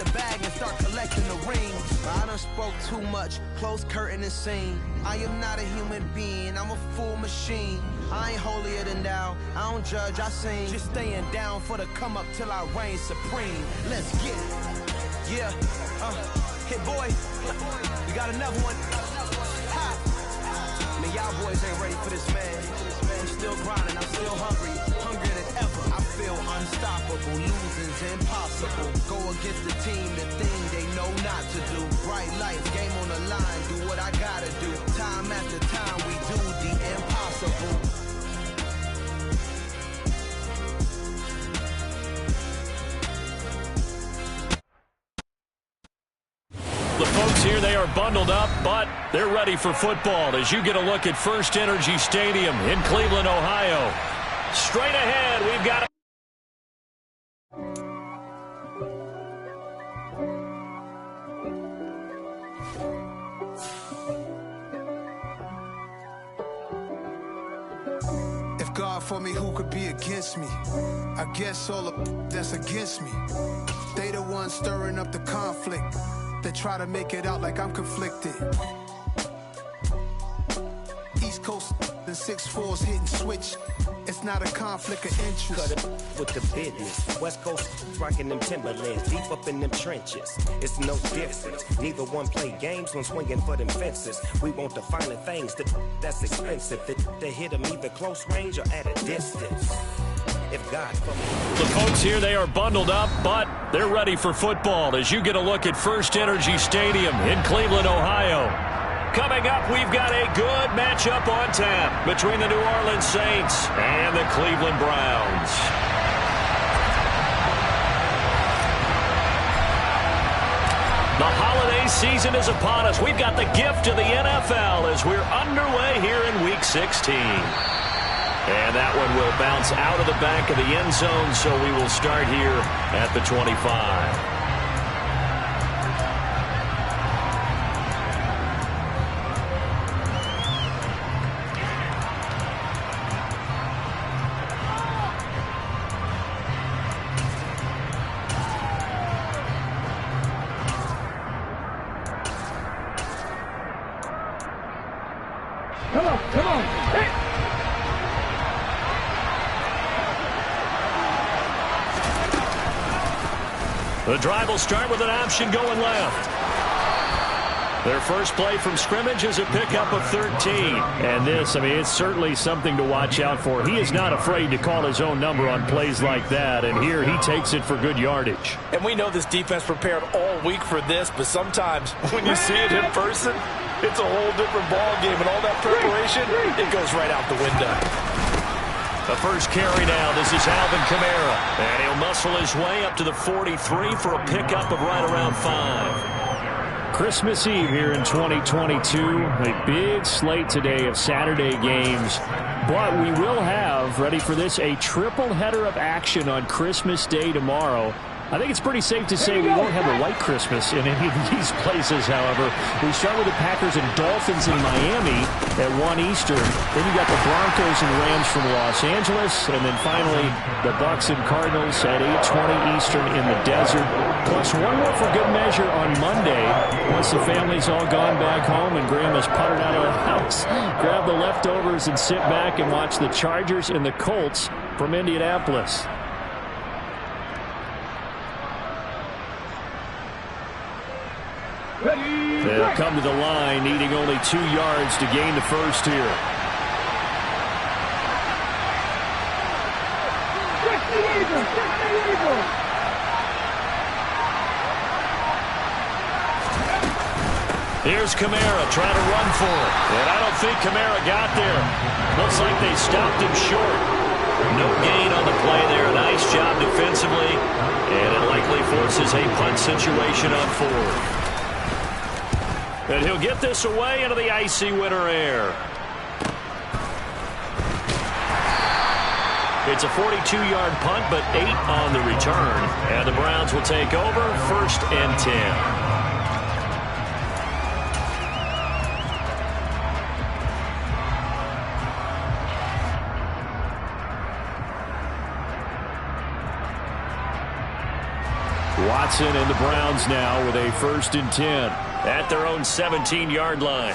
the bag and start collecting the rings. I done spoke too much, close curtain and scene. I am not a human being, I'm a full machine. I ain't holier than thou, I don't judge, I sing. Just staying down for the come up till I reign supreme. Let's get it. Yeah, hit boy, we got another one. Ha. Man, y'all boys ain't ready for this, man. I'm still grinding, I'm still hungry, hungrier than ever. I feel unstoppable, losing's impossible. Go against the team, the thing they know not to do. Bright lights, game on the line, do what I gotta do. Time after time, we do the impossible. The folks here, they are bundled up, but they're ready for football as you get a look at First Energy Stadium in Cleveland, Ohio. Straight ahead, we've got If God for me, who could be against me? I guess all of that's against me. They the ones stirring up the conflict. They try to make it out like I'm conflicted. East Coast and 6'4's hitting switch. It's not a conflict of interest. Cut it with the business. West Coast rocking them Timberlands, deep up in them trenches. It's no difference. Neither one play games when swinging for them fences. We want the finer things that's expensive. They hit them either close range or at a distance. If God for me. the folks here, they are bundled up, but they're ready for football as you get a look at First Energy Stadium in Cleveland, Ohio. Coming up, we've got a good matchup on tap between the New Orleans Saints and the Cleveland Browns. The holiday season is upon us. We've got the gift of the NFL as we're underway here in Week 16. And that one will bounce out of the back of the end zone, so we will start here at the 25. Come on. Hey. The drive will start with an option going left. Their first play from scrimmage is a pickup of 13. And this, I mean, it's certainly something to watch out for. He is not afraid to call his own number on plays like that. And here he takes it for good yardage. And we know this defense prepared all week for this, but sometimes when you see it in person, it's a whole different ball game. And all that preparation, it goes right out the window. The first carry now. This is Alvin Kamara. And he'll muscle his way up to the 43 for a pickup of right around 5. Christmas Eve here in 2022. A big slate today of Saturday games. But we will have, ready for this, a triple header of action on Christmas Day tomorrow. I think it's pretty safe to say we won't have a white Christmas in any of these places, however. We start with the Packers and Dolphins in Miami at 1 Eastern. Then you got the Broncos and Rams from Los Angeles. And then finally, the Bucs and Cardinals at 8:20 Eastern in the desert. Plus one more for good measure on Monday. Once the family's all gone back home and Graham has puttered out of the house, grab the leftovers and sit back and watch the Chargers and the Colts from Indianapolis. They'll come to the line, needing only 2 yards to gain the first here. Here's Kamara trying to run for it. And I don't think Kamara got there. Looks like they stopped him short. No gain on the play there. Nice job defensively. And it likely forces a punt situation on 4th. And he'll get this away into the icy winter air. It's a 42-yard punt, but 8 on the return. And the Browns will take over 1st and 10. Watson and the Browns now with a 1st and 10 at their own 17-yard line.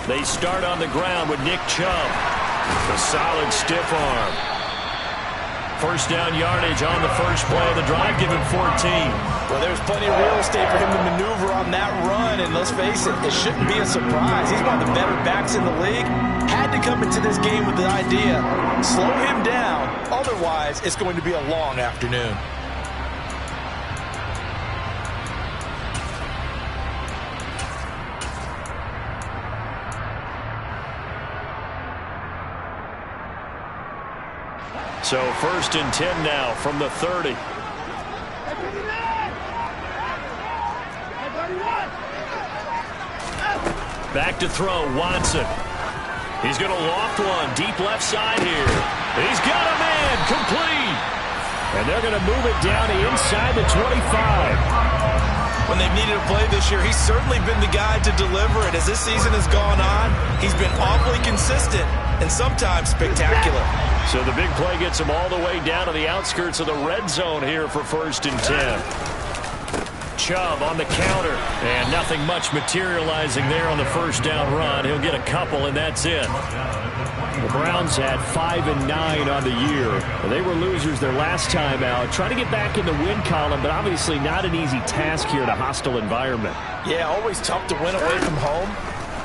They start on the ground with Nick Chubb. A solid stiff arm. 1st down yardage on the first play of the drive, give him 14. Well, there's plenty of real estate for him to maneuver on that run, and let's face it, it shouldn't be a surprise. He's one of the better backs in the league. Had to come into this game with the idea, slow him down, otherwise it's going to be a long afternoon. So 1st and 10 now from the 30. Back to throw, Watson. He's going to loft one, deep left side here. He's got a man, complete. And they're going to move it down to inside the 25. When they've needed a play this year, he's certainly been the guy to deliver it. As this season has gone on, he's been awfully consistent and sometimes spectacular. So the big play gets him all the way down to the outskirts of the red zone here for 1st and 10. Chubb on the counter, and nothing much materializing there on the 1st down run. He'll get a couple, and that's it. The Browns had 5 and 9 on the year. They were losers their last time out. Trying to get back in the win column, but obviously not an easy task here in a hostile environment. Yeah, always tough to win away from home.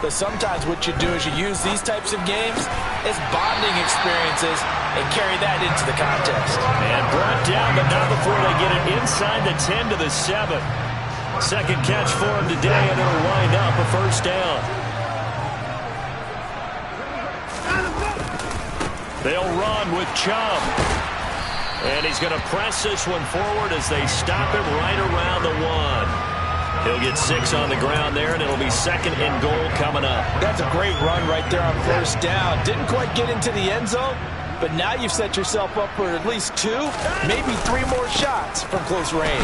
But sometimes what you do is you use these types of games as bonding experiences and carry that into the contest. And brought down, but not before they get it inside the 10 to the 7. Second catch for him today, and it'll wind up a 1st down. They'll run with Chubb. And he's going to press this one forward as they stop him right around the 1. He'll get 6 on the ground there, and it'll be 2nd and goal coming up. That's a great run right there on 1st down. Didn't quite get into the end zone, but now you've set yourself up for at least 2, maybe 3 more shots from close range.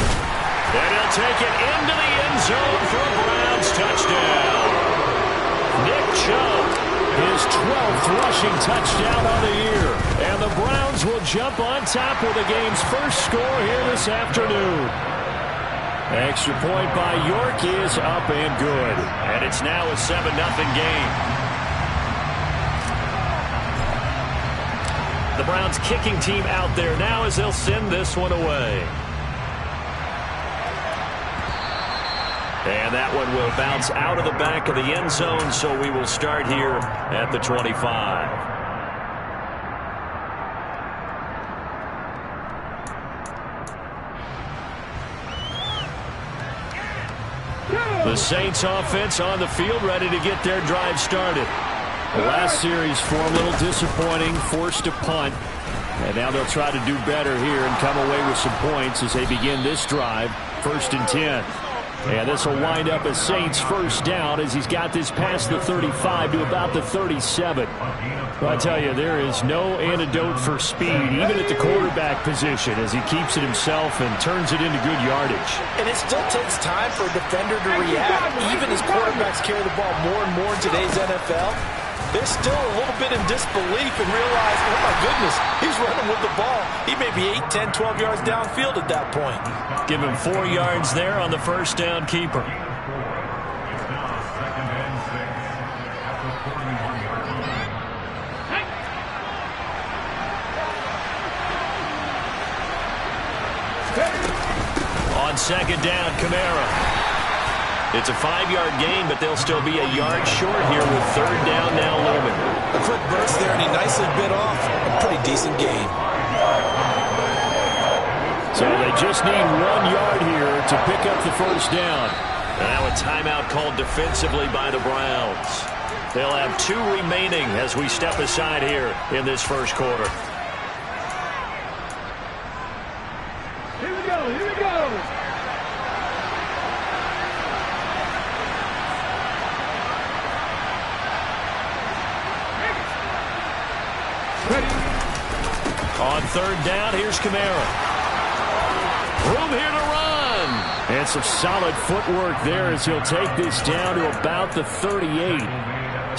And he'll take it into the end zone for a Browns touchdown. Nick Chubb, his 12th rushing touchdown on the year. And the Browns will jump on top with the game's first score here this afternoon. Extra point by York is up and good. And it's now a 7-0 game. The Browns kicking team out there now as they'll send this one away. And that one will bounce out of the back of the end zone, so we will start here at the 25. The Saints offense on the field, ready to get their drive started. The last series for a little disappointing, forced a punt. And now they'll try to do better here and come away with some points as they begin this drive, 1st and 10. And this will wind up as Saints 1st down as he's got this past the 35 to about the 37. Well, I tell you, there is no antidote for speed, even at the quarterback position, as he keeps it himself and turns it into good yardage. And it still takes time for a defender to react, even as quarterbacks carry the ball more and more in today's NFL. They're still a little bit in disbelief and realize, oh my goodness, he's running with the ball. He may be 8, 10, 12 yards downfield at that point. Give him 4 yards there on the 1st down keeper. On 2nd down, Kamara. It's a 5-yard gain, but they'll still be a yard short here with 3rd down now looming. A quick burst there, and he nicely bit off a pretty decent gain. So they just need 1 yard here to pick up the 1st down. Now a timeout called defensively by the Browns. They'll have 2 remaining as we step aside here in this 1st quarter. Here we go, here we go. On 3rd down, here's Kamara. Room here to run. And some solid footwork there as he'll take this down to about the 38.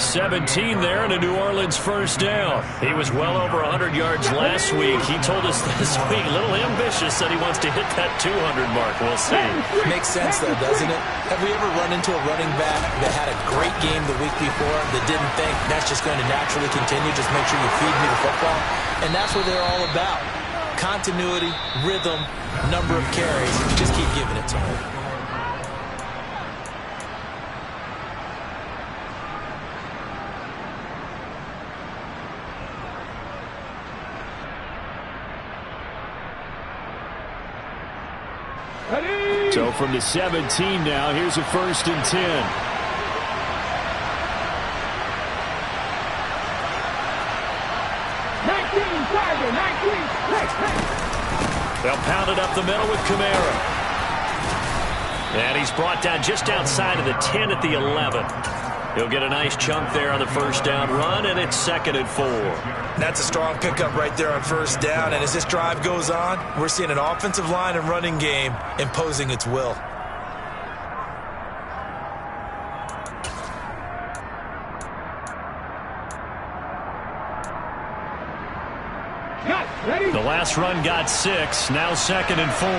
17 there and a New Orleans first down. He was well over 100 yards last week. He told us this week, a little ambitious, that he wants to hit that 200 mark. We'll see. Makes sense, though, doesn't it? Have we ever run into a running back that had a great game the week before that didn't think that's just going to naturally continue? Just make sure you feed me the football. And that's what they're all about. Continuity, rhythm, number of carries. Just keep giving it to him. So from the 17 now, here's a 1st and 10. They'll pound it up the middle with Kamara. And he's brought down just outside of the 10 at the 11. He'll get a nice chunk there on the first down run, and it's 2nd and 4. That's a strong pickup right there on first down. And as this drive goes on, we're seeing an offensive line and running game imposing its will. The last run got 6. Now 2nd and 4.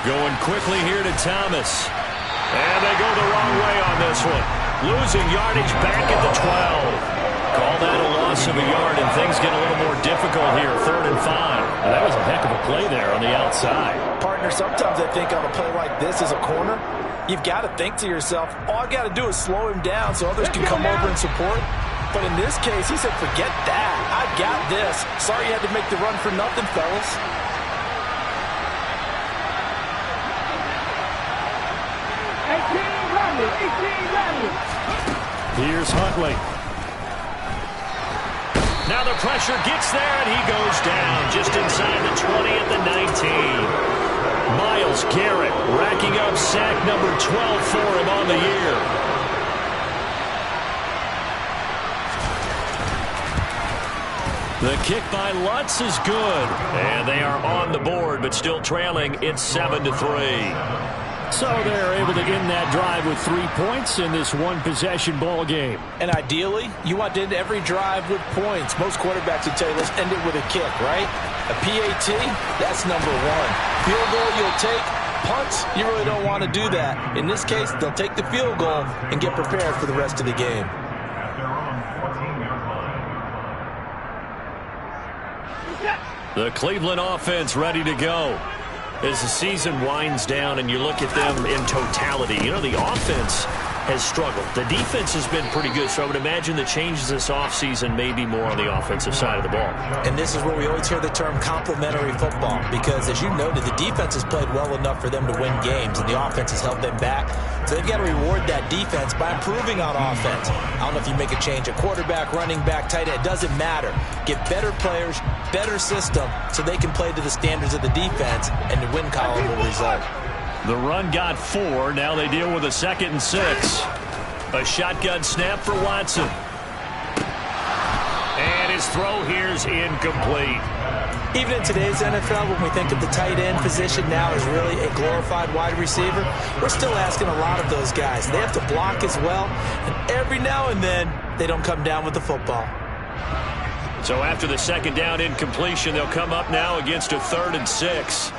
Going quickly here to Thomas. And they go the wrong way on this one. Losing yardage back at the 12. Call that a loss of a yard, and things get a little more difficult here. 3rd and 5. And that was a heck of a play there on the outside. Partner, sometimes I think on a play like this as a corner, you've got to think to yourself, all I got to do is slow him down so others can come over and support. But in this case, he said, forget that. I got this. Sorry you had to make the run for nothing, fellas. Here's Huntley. Now the pressure gets there, and he goes down just inside the 20 at the 19. Myles Garrett racking up sack number 12 for him on the year. The kick by Lutz is good. And they are on the board, but still trailing. It's 7-3. So they're able to end that drive with 3 points in this one-possession ball game. And ideally, you want to end every drive with points. Most quarterbacks would tell you, let's end it with a kick, right? A PAT, that's number 1. Field goal you'll take. Punts, you really don't want to do that. In this case, they'll take the field goal and get prepared for the rest of the game. The Cleveland offense ready to go. As the season winds down and you look at them in totality, you know, the offense has struggled. The defense has been pretty good, so I would imagine the changes this offseason may be more on the offensive side of the ball. And this is where we always hear the term complementary football, because as you noted, the defense has played well enough for them to win games, and the offense has held them back. So they've got to reward that defense by improving on offense. I don't know if you make a change at quarterback, running back, tight end. It doesn't matter. Get better players, better system, so they can play to the standards of the defense, and the win column will result. The run got 4. Now they deal with a 2nd and 6. A shotgun snap for Watson. And his throw here is incomplete. Even in today's NFL, when we think of the tight end position now as really a glorified wide receiver, we're still asking a lot of those guys. They have to block as well, and every now and then, they don't come down with the football. So after the 2nd down incompletion, they'll come up now against a 3rd and 6.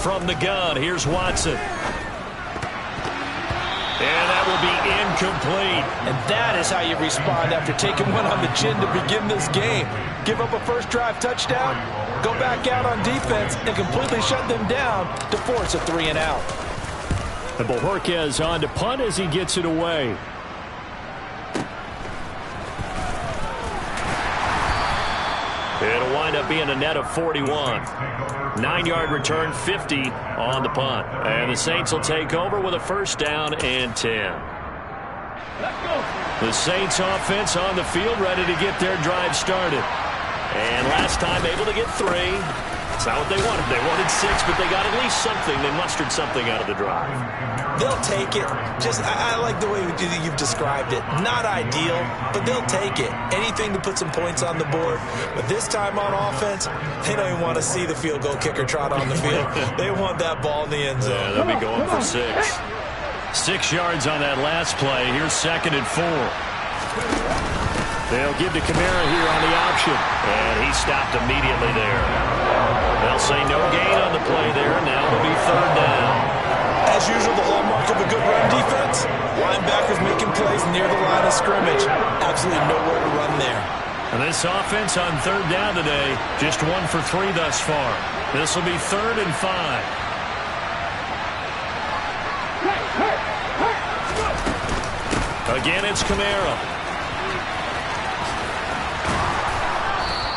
From the gun, here's Watson. And that will be incomplete. And that is how you respond after taking one on the chin to begin this game. Give up a first drive touchdown, go back out on defense, and completely shut them down to force a 3 and out. And Bojorquez on to punt as he gets it away. It'll wind up being a net of 41. 9-yard return, 50 on the punt. And the Saints will take over with a 1st down and 10. The Saints offense on the field, ready to get their drive started. And last time able to get 3. It's not what they wanted. They wanted 6, but they got at least something. They mustered something out of the drive. They'll take it. I like the way you've described it. Not ideal, but they'll take it. Anything to put some points on the board. But this time on offense, they don't even want to see the field goal kicker trot on the field. They want that ball in the end zone. Yeah, they'll be going for 6. 6 yards on that last play. Here's 2nd and 4. They'll give to Kamara here on the option. And he stopped immediately there. They'll say no gain on the play there. Now it'll be 3rd down. As usual, the hallmark of a good run defense, linebackers making plays near the line of scrimmage. Absolutely nowhere to run there. And this offense on 3rd down today, just 1 for 3 thus far. This will be 3rd and 5. Again, it's Kamara.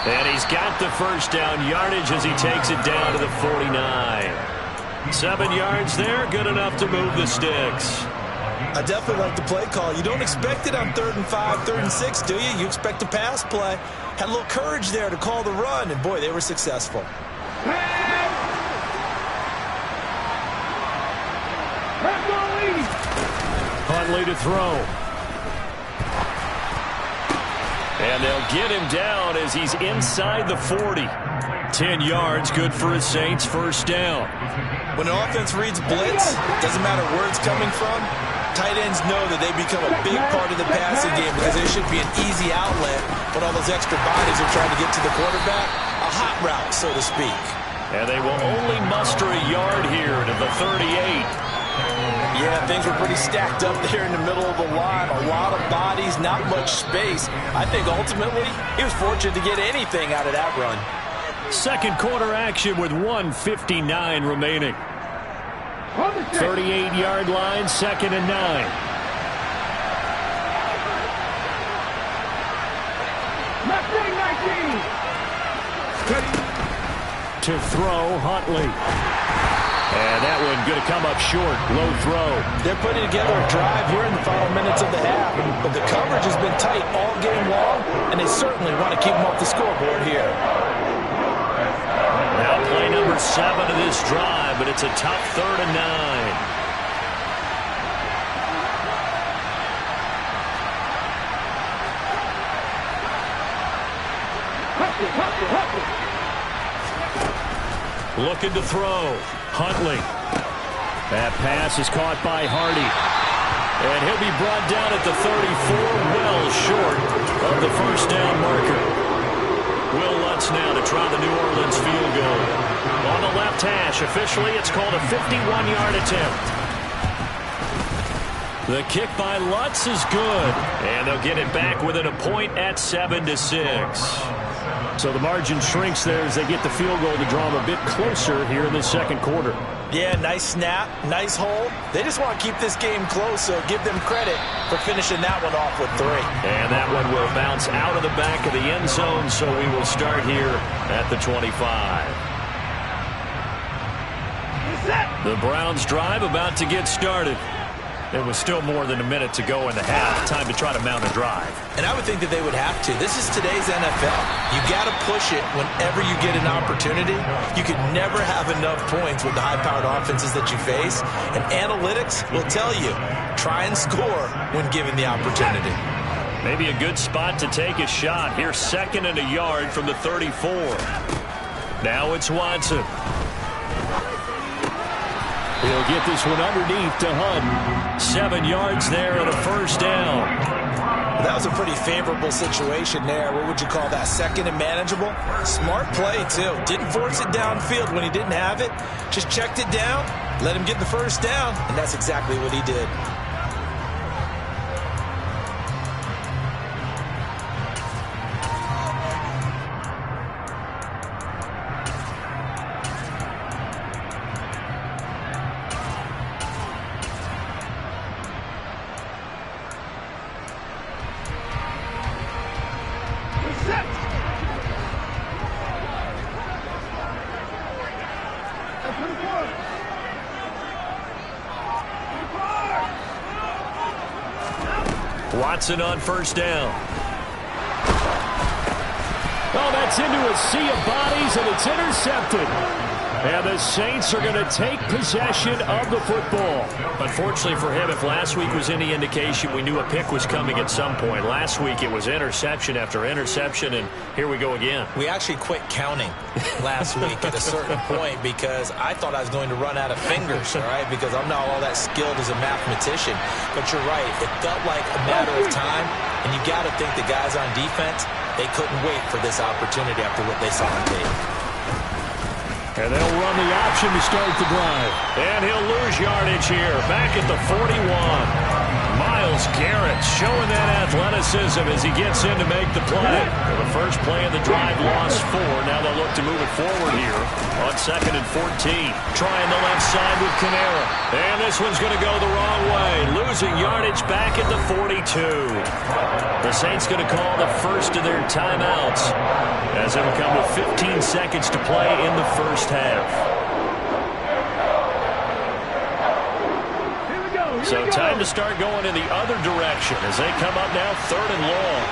And he's got the first down yardage as he takes it down to the 49. 7 yards there, good enough to move the sticks. I definitely like the play call. You don't expect it on 3rd and 5, 3rd and 6, do you? You expect a pass play. Had a little courage there to call the run, and boy, they were successful. Huntley to throw. And they'll get him down as he's inside the 40. 10 yards, good for his Saints, first down. When an offense reads blitz, doesn't matter where it's coming from, tight ends know that they become a big part of the passing game because they should be an easy outlet when all those extra bodies are trying to get to the quarterback. A hot route, so to speak. And they will only muster a yard here to the 38. Yeah, things were pretty stacked up there in the middle of the line. A lot of bodies, not much space. I think ultimately he was fortunate to get anything out of that run. Second quarter action with 1:59 remaining. 38-yard line, 2nd and 9. To throw, Huntley. And that one going to come up short. Low throw. They're putting together a drive here in the final minutes of the half. But the coverage has been tight all game long, and they certainly want to keep them off the scoreboard here. Now play number 7 of this drive, but it's a tough 3rd and 9. Looking to throw. Huntley. That pass is caught by Hardy. And he'll be brought down at the 34, well short of the first down marker. Will Lutz now to try the New Orleans field goal. On the left hash, officially it's called a 51-yard attempt. The kick by Lutz is good. And they'll get it back within a point at 7-6. So the margin shrinks there as they get the field goal to draw them a bit closer here in the second quarter. Yeah, nice snap, nice hold. They just want to keep this game close, so give them credit for finishing that one off with 3. And that one will bounce out of the back of the end zone, so we will start here at the 25. The Browns drive about to get started. There was still more than a minute to go in the half. Time to try to mount a drive. And I would think that they would have to. This is today's NFL. You got to push it whenever you get an opportunity. You can never have enough points with the high-powered offenses that you face. And analytics will tell you, try and score when given the opportunity. Maybe a good spot to take a shot. Here's 2nd and a yard from the 34. Now it's Watson. He'll get this one underneath to Hunt. 7 yards there and a first down. That was a pretty favorable situation there. What would you call that? 2nd and manageable? Smart play, too. Didn't force it downfield when he didn't have it. Just checked it down, let him get the first down, and that's exactly what he did. Watson on first down. Oh, that's into a sea of bodies, and it's intercepted. And the Saints are going to take possession of the football. Unfortunately for him, if last week was any indication, we knew a pick was coming at some point. Last week it was interception after interception, and here we go again. We actually quit counting last week at a certain point because I thought I was going to run out of fingers, all right, because I'm not all that skilled as a mathematician. But you're right. It felt like a matter of time, and you got to think the guys on defense, they couldn't wait for this opportunity after what they saw on tape. And they'll run the option to start the drive. And he'll lose yardage here. Back at the 41. Myles Garrett showing that athleticism as he gets in to make the play. The first play of the drive lost 4. Now they'll look to move it forward here on 2nd and 14. Trying the left side with Kamara. And this one's going to go the wrong way. Losing yardage back at the 42. The Saints going to call the first of their timeouts as it will come with 15 seconds to play in the first half. So time to start going in the other direction as they come up now 3rd and long.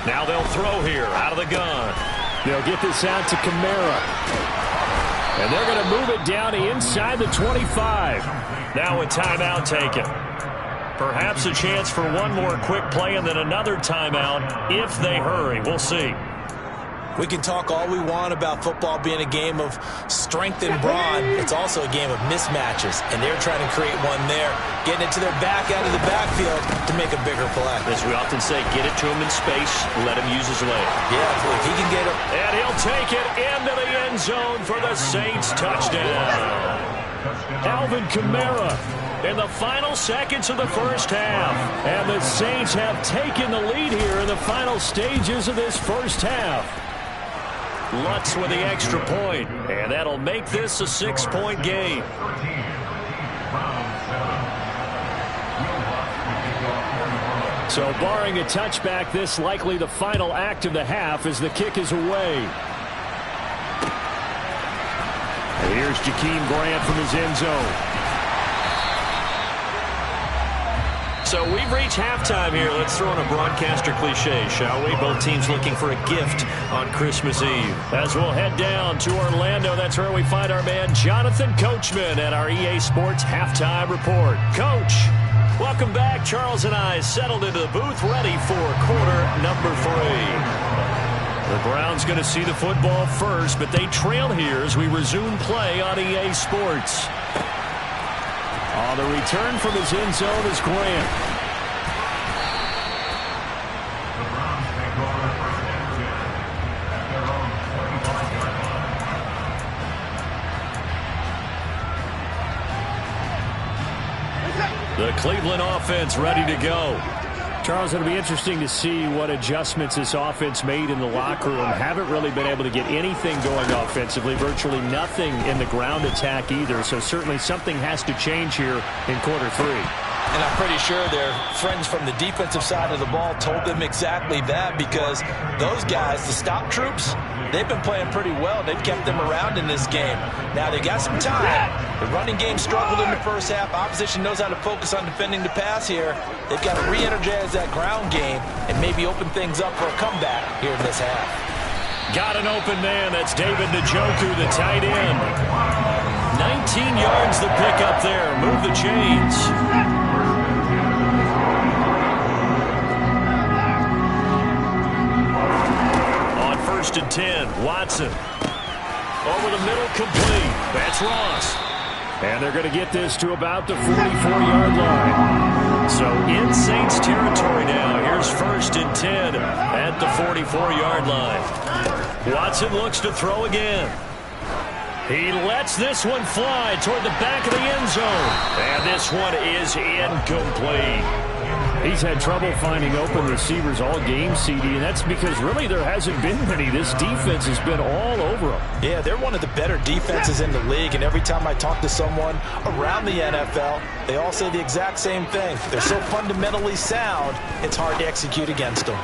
Now they'll throw here out of the gun. They'll get this out to Kamara. And they're going to move it down inside the 25. Now a timeout taken. Perhaps a chance for one more quick play and then another timeout if they hurry. We'll see. We can talk all we want about football being a game of strength and brawn. It's also a game of mismatches, and they're trying to create one there, getting it to their back out of the backfield to make a bigger play. As we often say, get it to him in space, let him use his leg. Yeah, if he can get it. And he'll take it into the end zone for the Saints touchdown. Alvin Kamara in the final seconds of the first half. And the Saints have taken the lead here in the final stages of this first half. Lutz with the extra point, and that'll make this a 6-point game. So barring a touchback, this likely the final act of the half as the kick is away. And here's Jakeem Grant from his end zone. So we've reached halftime here. Let's throw in a broadcaster cliche, shall we? Both teams looking for a gift on Christmas Eve. As we'll head down to Orlando, that's where we find our man Jonathan Coachman at our EA Sports Halftime Report. Coach, welcome back. Charles and I settled into the booth ready for quarter number 3. The Browns going to see the football first, but they trail here as we resume play on EA Sports. On the return from his end zone is Grant. The Cleveland offense ready to go. Charles, it'll be interesting to see what adjustments this offense made in the locker room. Haven't really been able to get anything going offensively, virtually nothing in the ground attack either. So certainly something has to change here in quarter 3. And I'm pretty sure their friends from the defensive side of the ball told them exactly that, because those guys, the stop troops, they've been playing pretty well. They've kept them around in this game. Now they got some time. The running game struggled in the first half. Opposition knows how to focus on defending the pass here. They've got to re-energize that ground game and maybe open things up for a comeback here in this half. Got an open man. That's David Njoku, the tight end. 19 yards the pick up there. Move the chains. On 1st and 10, Watson. Over the middle, complete. That's Ross. And they're going to get this to about the 44-yard line. So in Saints territory now. Here's 1st and 10 at the 44-yard line. Watson looks to throw again. He lets this one fly toward the back of the end zone. And this one is incomplete. He's had trouble finding open receivers all game, CD, and that's because really there hasn't been many. This defense has been all over them. Yeah, they're one of the better defenses in the league, and every time I talk to someone around the NFL, they all say the exact same thing. They're so fundamentally sound, it's hard to execute against them.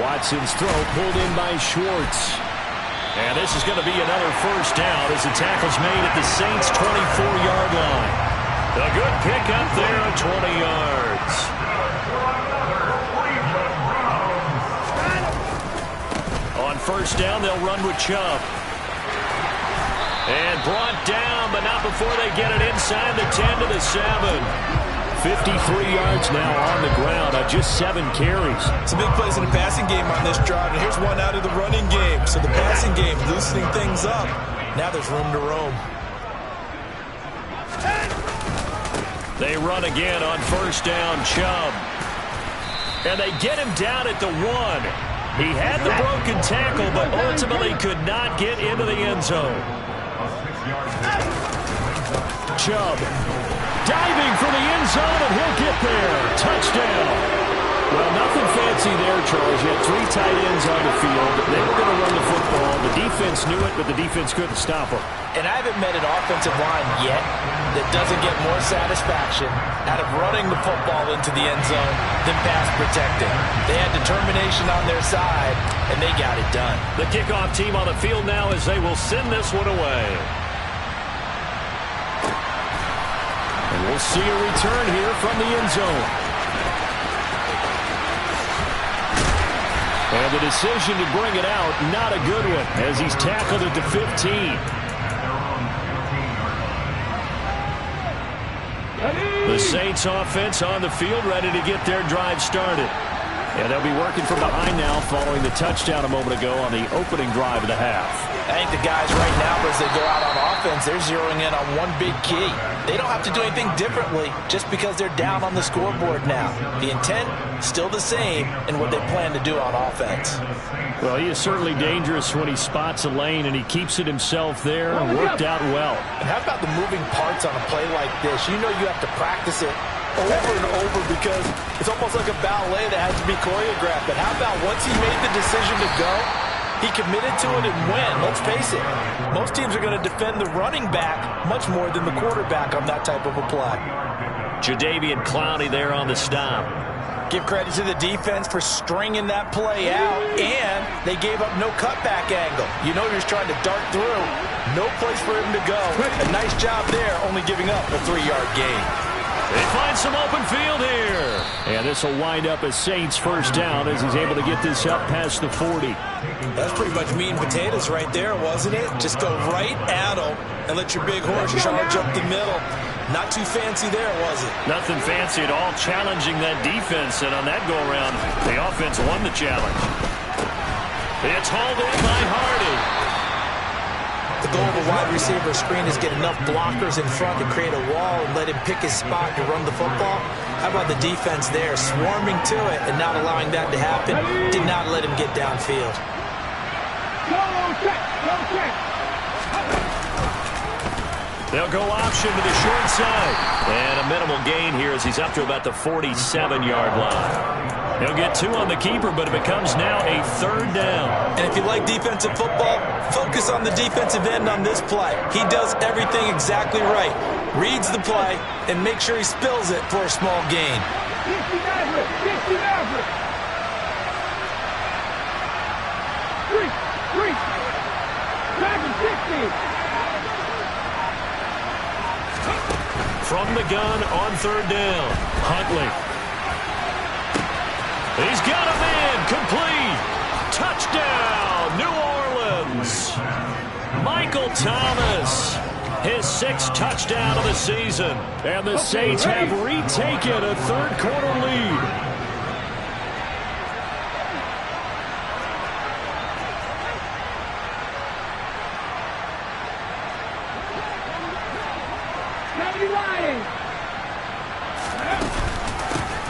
Watson's throw pulled in by Schwartz. And this is going to be another first down as the tackle's made at the Saints' 24-yard line. A good pick up there at 20 yards. first down, they'll run with Chubb. And brought down, but not before they get it inside the 10 to the 7. 53 yards now on the ground on just 7 carries. Some big plays in the passing game on this drive, and here's one out of the running game. So the passing game loosening things up. Now there's room to roam. They run again on first down, Chubb. And they get him down at the 1. He had the broken tackle, but ultimately could not get into the end zone. Chubb diving for the end zone, and he'll get there. Touchdown. Well, nothing fancy there, Charles. You had 3 tight ends on the field. They were going to run the football. The defense knew it, but the defense couldn't stop them. And I haven't met an offensive line yet that doesn't get more satisfaction out of running the football into the end zone than pass protecting. They had determination on their side, and they got it done. The kickoff team on the field now as they will send this one away. And we'll see a return here from the end zone. And the decision to bring it out, not a good one, as he's tackled at the 15. The Saints offense on the field, ready to get their drive started. And they'll be working from behind now following the touchdown a moment ago on the opening drive of the half. I think the guys right now, as they go out on offense, they're zeroing in on one big key. They don't have to do anything differently just because they're down on the scoreboard now. The intent, still the same in what they plan to do on offense. Well, he is certainly dangerous when he spots a lane, and he keeps it himself there and worked out well. And how about the moving parts on a play like this? You know you have to practice it over and over because it's almost like a ballet that has to be choreographed. But how about once he made the decision to go, he committed to it and went. Let's face it, most teams are going to defend the running back much more than the quarterback on that type of a play. Jadeveon Clowney there on the stop. Give credit to the defense for stringing that play out, and they gave up no cutback angle. You know he was trying to dart through. No place for him to go. A nice job there, only giving up a 3-yard gain. They find some open field here. And this will wind up as Saints first down as he's able to get this up past the 40. That's pretty much meat and potatoes right there, wasn't it? Just go right at them and let your big horse charge up the middle. Not too fancy there, was it? Nothing fancy at all, challenging that defense. And on that go-around, the offense won the challenge. It's hauled in by Hardy. The goal of a wide receiver screen is get enough blockers in front to create a wall and let him pick his spot to run the football. How about the defense there, swarming to it and not allowing that to happen? Did not let him get downfield. They'll go option to the short side. And a minimal gain here as he's up to about the 47-yard line. He'll get 2 on the keeper, but it becomes now a 3rd down. And if you like defensive football, focus on the defensive end on this play. He does everything exactly right. Reads the play and make sure he spills it for a small gain. From the gun on 3rd down, Huntley. He's got a man, complete. Touchdown, New Orleans. Michael Thomas, his 6th touchdown of the season. And the Saints have retaken a 3rd-quarter lead.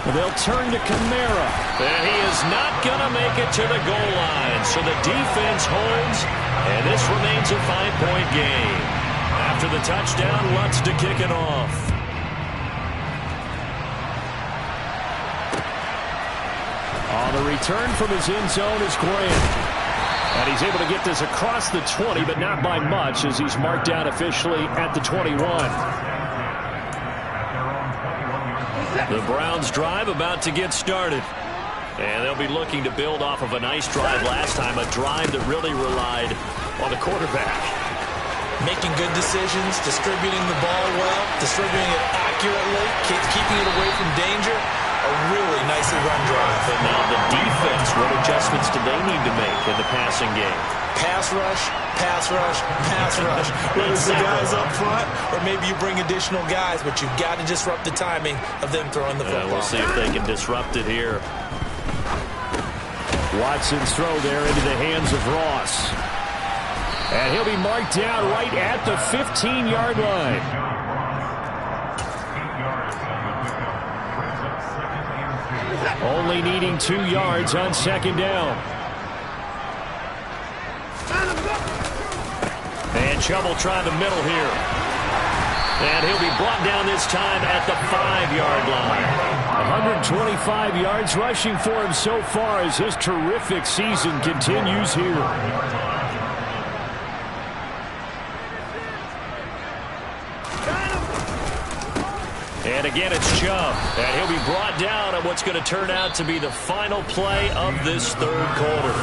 They'll turn to Kamara, and he is not going to make it to the goal line. So the defense holds, and this remains a 5-point game. After the touchdown, Lutz to kick it off. On the return from his end zone is Grant. And he's able to get this across the 20, but not by much as he's marked down officially at the 21. The Browns drive about to get started. And they'll be looking to build off of a nice drive last time, a drive that really relied on the quarterback. Making good decisions, distributing the ball well, distributing it accurately, keeping it away from danger. A really nicely run drive. And now the defense, what adjustments do they need to make in the passing game? Pass rush, pass rush, pass rush. Whether it's the guys up front or maybe you bring additional guys, but you've got to disrupt the timing of them throwing the football. We'll see if they can disrupt it here. Watson's throw there into the hands of Ross. And he'll be marked down right at the 15-yard line. Only needing 2 yards on second down. And Chubb will try the middle here. And he'll be brought down this time at the 5-yard line. 125 yards rushing for him so far as his terrific season continues here. And again, it's Chubb. And he'll be brought down on what's going to turn out to be the final play of this third quarter.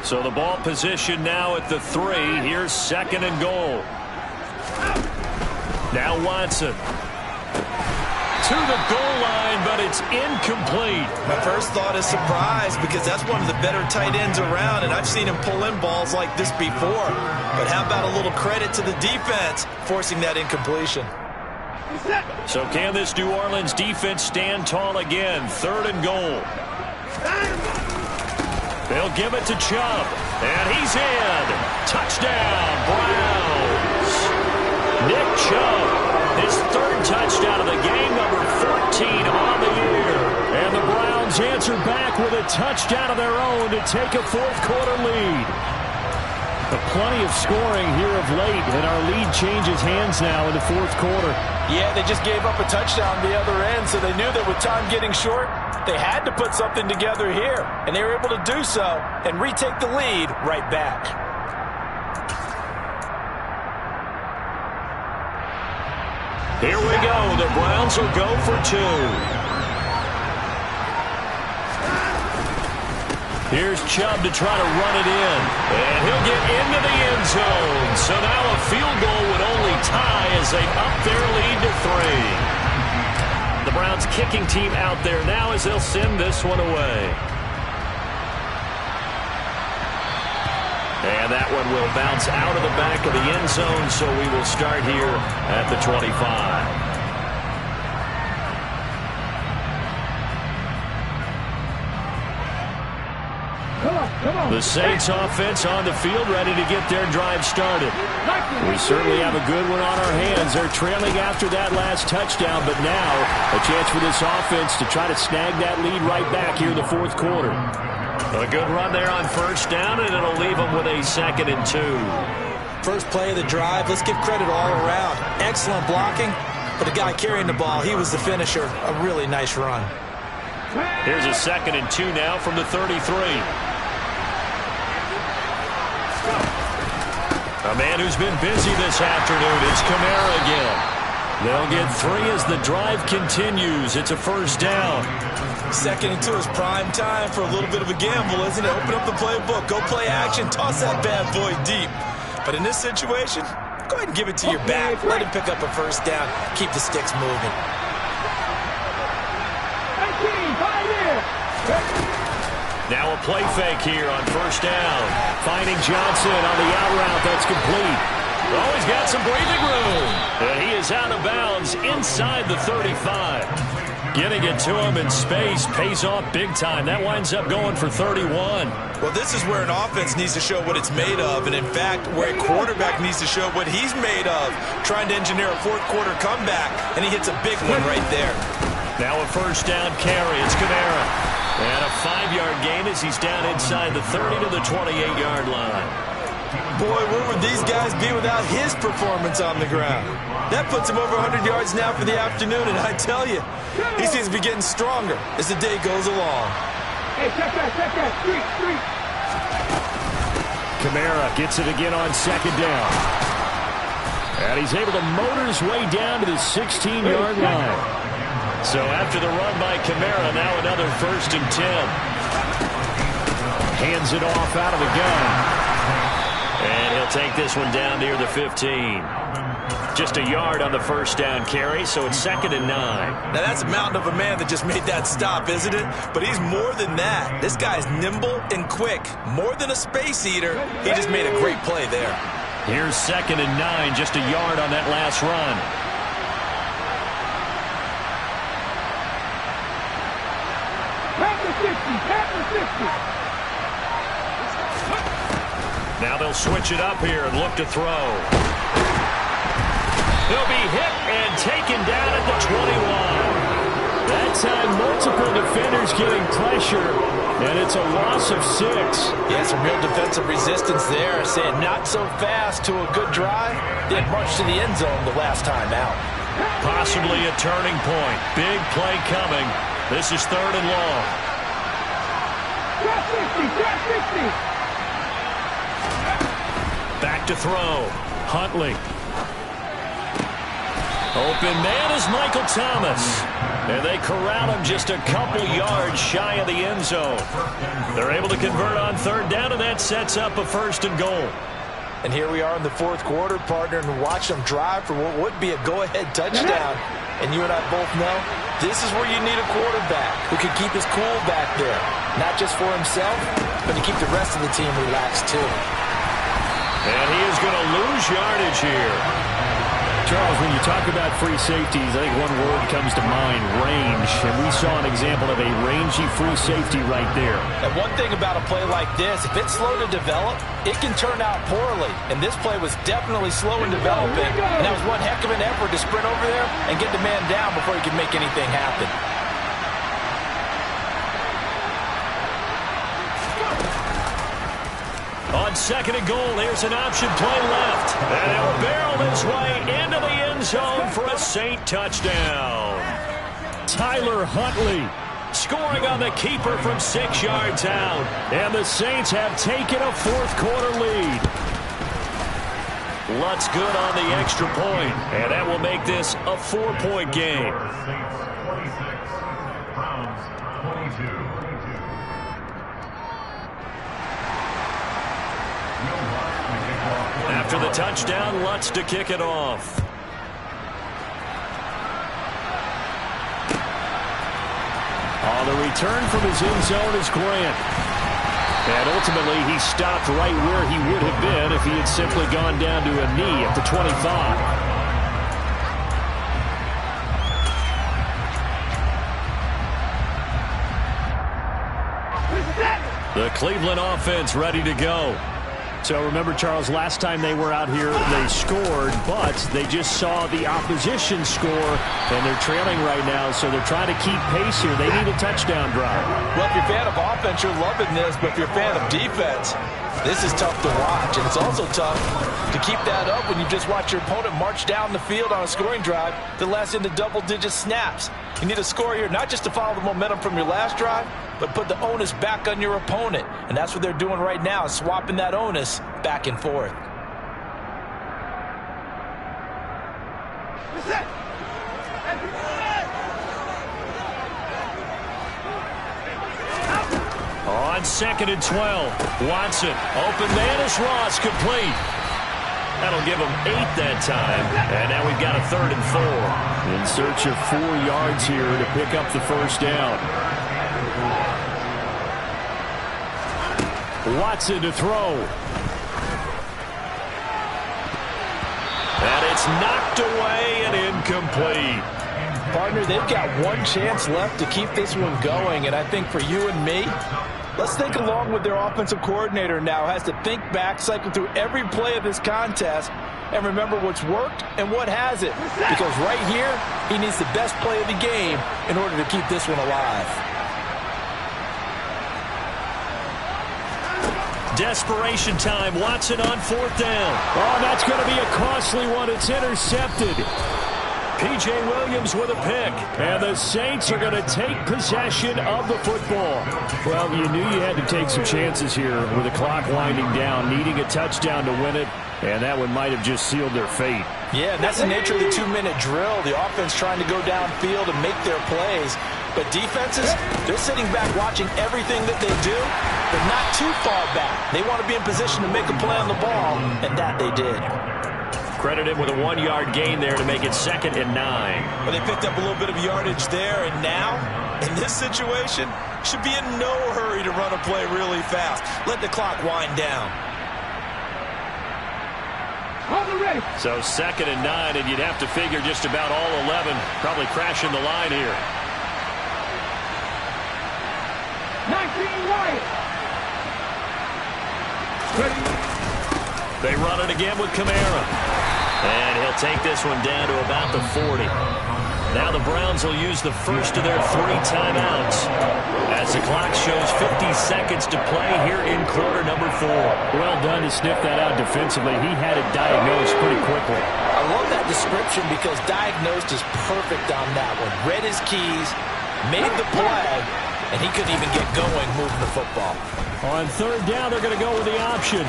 So the ball position now at the 3. Here's second and goal. Now Watson. To the goal line, but it's incomplete. My first thought is surprise because that's one of the better tight ends around, and I've seen him pull in balls like this before. But how about a little credit to the defense forcing that incompletion? So can this New Orleans defense stand tall again? Third and goal. They'll give it to Chubb, and he's in. Touchdown, Browns. Nick Chubb, his third touchdown of the game, number 14 on the year. And the Browns answer back with a touchdown of their own to take a fourth quarter lead. Plenty of scoring here of late, and our lead changes hands now in the fourth quarter. Yeah, they just gave up a touchdown the other end, so they knew that with time getting short, they had to put something together here, and they were able to do so and retake the lead right back. Here we go. The Browns will go for 2. Here's Chubb to try to run it in. And he'll get into the end zone. So now a field goal would only tie as they up their lead to 3. The Browns kicking team out there now as they'll send this one away. And that one will bounce out of the back of the end zone, so we will start here at the 25. The Saints offense on the field, ready to get their drive started. We certainly have a good one on our hands. They're trailing after that last touchdown, but now a chance for this offense to try to snag that lead right back here in the fourth quarter. A good run there on first down, and it'll leave them with a 2nd and 2. First play of the drive, let's give credit all around. Excellent blocking, but the guy carrying the ball, he was the finisher. A really nice run. Here's a 2nd and 2 now from the 33. A man who's been busy this afternoon is Kamara again. They'll get 3 as the drive continues. It's a first down. 2nd and 2 is prime time for a little bit of a gamble, isn't it? Open up the playbook, go play action, toss that bad boy deep. But in this situation, go ahead and give it to your back. Let him pick up a first down. Keep the sticks moving. Now a play fake here on first down. Finding Johnson on the out route. That's complete. Oh, he's got some breathing room. And he is out of bounds inside the 35. Getting it to him in space pays off big time. That winds up going for 31. Well, this is where an offense needs to show what it's made of. And, in fact, where a quarterback needs to show what he's made of. Trying to engineer a fourth quarter comeback. And he hits a big one right there. Now a first down carry. It's Kamara. And a 5-yard gain as he's down inside the 30 to the 28-yard line. Boy, where would these guys be without his performance on the ground? That puts him over 100 yards now for the afternoon, and I tell you, he seems to be getting stronger as the day goes along. Hey, check that, street. Kamara gets it again on second down. And he's able to motor his way down to the 16-yard line. So after the run by Kamara, now another 1st and 10. Hands it off out of the gun. And he'll take this one down near the 15. Just a yard on the first down carry, so it's 2nd and 9. Now, that's a mountain of a man that just made that stop, isn't it? But he's more than that. This guy's nimble and quick. More than a space eater. He just made a great play there. Here's 2nd and 9, just a yard on that last run. Now they'll switch it up here and look to throw. He'll be hit and taken down at the 21. That time, multiple defenders getting pressure, and it's a loss of 6. Yeah, some real defensive resistance there. Saying not so fast to a good drive. They had marched to the end zone the last time out. Possibly a turning point. Big play coming. This is 3rd and long. Back to throw. Huntley. Open man is Michael Thomas. And they corral him just a couple yards shy of the end zone. They're able to convert on 3rd down, and that sets up a 1st and goal. And here we are in the 4th quarter, partner, and watch them drive for what would be a go-ahead touchdown. And you and I both know this is where you need a quarterback who can keep his cool back there. Not just for himself, but to keep the rest of the team relaxed too. And he is going to lose yardage here. Charles, when you talk about free safeties, I think one word comes to mind, range. And we saw an example of a rangy free safety right there. And one thing about a play like this, if it's slow to develop, it can turn out poorly. And this play was definitely slow in developing. And that was one heck of an effort to sprint over there and get the man down before he could make anything happen. On 2nd and goal, here's an option play left. And he'll barrel his way into the end zone for a Saint touchdown. Tyler Huntley scoring on the keeper from 6 yards out. And the Saints have taken a 4th quarter lead. Lutz good on the extra point, and that will make this a 4-point game. After the touchdown, Lutz to kick it off. On the return from his end zone is Grant. And ultimately, he stopped right where he would have been if he had simply gone down to a knee at the 25. The Cleveland offense ready to go. So remember, Charles, last time they were out here, they scored, but they just saw the opposition score, and they're trailing right now, so they're trying to keep pace here. They need a touchdown drive. Well, if you're a fan of offense, you're loving this, but if you're a fan of defense, this is tough to watch, and it's also tough to keep that up when you just watch your opponent march down the field on a scoring drive that lasts into double-digit snaps. You need a score here, not just to follow the momentum from your last drive, but put the onus back on your opponent. And that's what they're doing right now, swapping that onus back and forth. On 2nd and 12, Watson, open man is Ross, complete. That'll give him 8 that time, and now we've got a 3rd and 4. In search of 4 yards here to pick up the first down. Watson to throw. And it's knocked away and incomplete. Partner, they've got one chance left to keep this one going, and I think for you and me, let's think along with their offensive coordinator now. Has to think back, cycle through every play of this contest, and remember what's worked and what hasn't. Because right here, he needs the best play of the game in order to keep this one alive. Desperation time. Watson on 4th down. Oh, that's going to be a costly one. It's intercepted. P.J. Williams with a pick. And the Saints are going to take possession of the football. Well, you knew you had to take some chances here with the clock winding down, needing a touchdown to win it. And that one might have just sealed their fate. Yeah, and that's the nature of the 2-minute drill. The offense trying to go downfield and make their plays. But defenses, they're sitting back watching everything that they do, but not too far back. They want to be in position to make a play on the ball, and that they did. Credited with a 1-yard gain there to make it 2nd and 9. Well, they picked up a little bit of yardage there, and now, in this situation, should be in no hurry to run a play really fast. Let the clock wind down. So 2nd and 9, and you'd have to figure just about all 11 probably crashing the line here. 19 Wyatt. They run it again with Kamara. And he'll take this one down to about the 40. Now the Browns will use the first of their 3 timeouts as the clock shows 50 seconds to play here in quarter number 4. Well done to sniff that out defensively. He had it diagnosed pretty quickly. I love that description because diagnosed is perfect on that one. Read his keys, made the play, and he couldn't even get going moving the football. On 3rd down, they're going to go with the option.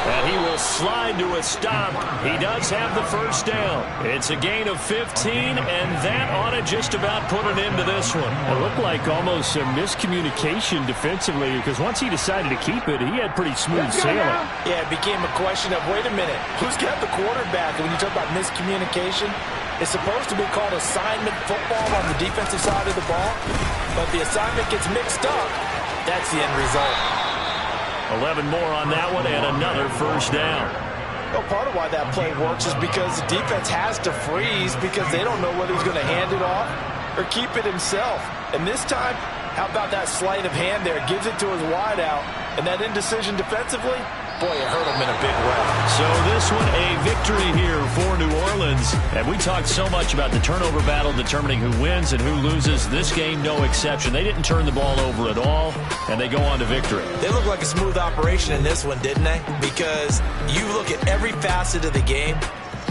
And he will slide to a stop. He does have the first down. It's a gain of 15, and that ought to just about put an end to this one. It looked like almost some miscommunication defensively because once he decided to keep it, he had pretty smooth sailing. Yeah, it became a question of, wait a minute, who's got the quarterback? And when you talk about miscommunication, it's supposed to be called assignment football on the defensive side of the ball, but the assignment gets mixed up. That's the end result. 11 more on that one and another first down. Well, part of why that play works is because the defense has to freeze because they don't know whether he's going to hand it off or keep it himself. And this time, how about that sleight of hand there? Gives it to his wideout, and that indecision defensively, boy, it hurt him in a big way. So this one, a victory here for New Orleans. And we talked so much about the turnover battle determining who wins and who loses. This game, no exception. They didn't turn the ball over at all, and they go on to victory. They look like a smooth operation in this one, didn't they? Because you look at every facet of the game,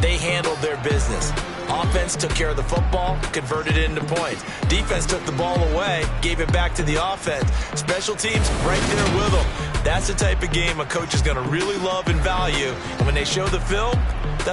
they handled their business. Offense took care of the football, converted it into points. Defense took the ball away, gave it back to the offense. Special teams right there with them. That's the type of game a coach is going to really love and value. And when they show the film, that's